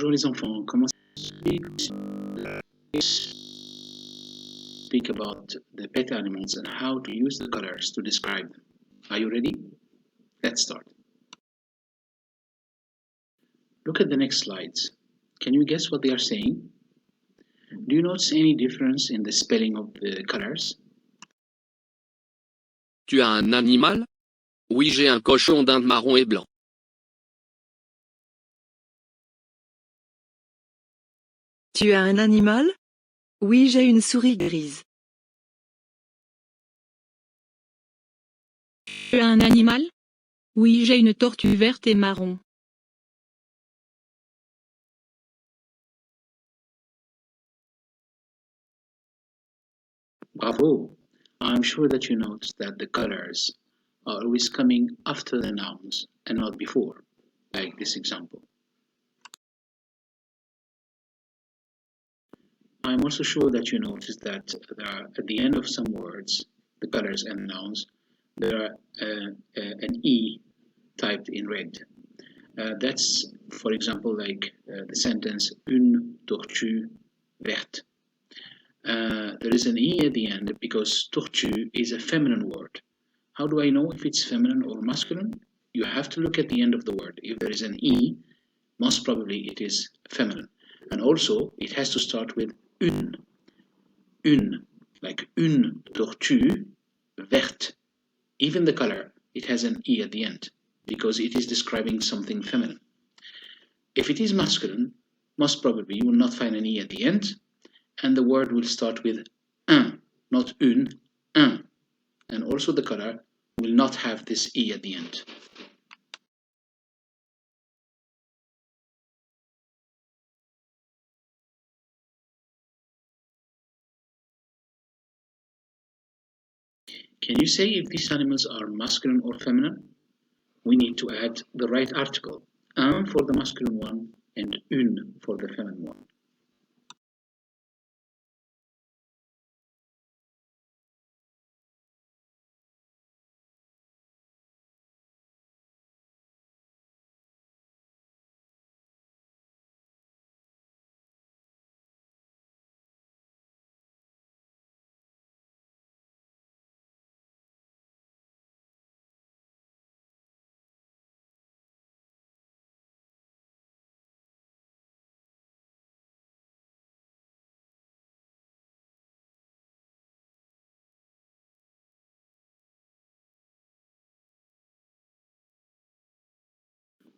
Bonjour les enfants, comment speak about the pet animals and how to use the colors to describe them. Are you ready? Let's start. Look at the next slides. Can you guess what they are saying? Do you notice any difference in the spelling of the colors? Tu as un animal? Oui, j'ai un cochon d'Inde marron et blanc. Tu as un animal? Oui, j'ai une souris grise. Tu as un animal? Oui, j'ai une tortue verte et marron. Bravo! I'm sure that you noticed that the colors are always coming after the nouns and not before, like this example. I'm also sure that you noticed that there are, at the end of some words, the colors and nouns, there are an E typed in red. That's, for example, like the sentence une tortue verte. There is an E at the end because tortue is a feminine word. How do I know if it's feminine or masculine? You have to look at the end of the word. If there is an E, most probably it is feminine. And also, it has to start with une. Une, like une tortue verte. Even the color, it has an E at the end because it is describing something feminine. If it is masculine, most probably you will not find an E at the end, and the word will start with un, not une, un. And also the color will not have this E at the end. Can you say if these animals are masculine or feminine? We need to add the right article, un for the masculine one and une for the feminine one.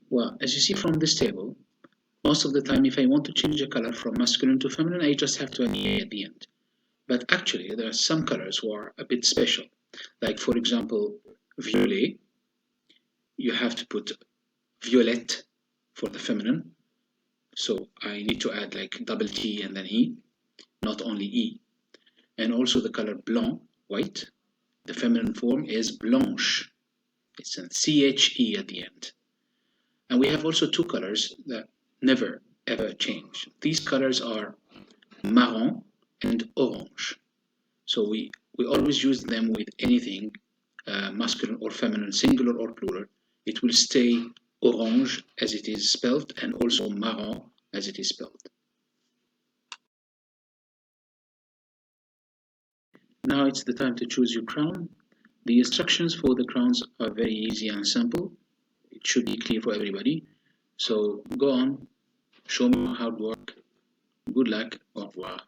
Well, as you see from this table, most of the time if I want to change a color from masculine to feminine, I just have to add E at the end. But actually, there are some colors who are a bit special. Like, for example, violet. You have to put violette for the feminine. So I need to add like double T and then E, not only E. And also the color blanc, white. The feminine form is blanche. It's a CHE at the end. And we have also two colors that never ever change. These colors are marron and orange. So we always use them with anything, masculine or feminine, singular or plural. It will stay orange as it is spelled and also marron as it is spelled. Now it's the time to choose your crown. The instructions for the crowns are very easy and simple. It should be clear for everybody. So go on, show me how to work. Good luck, au revoir.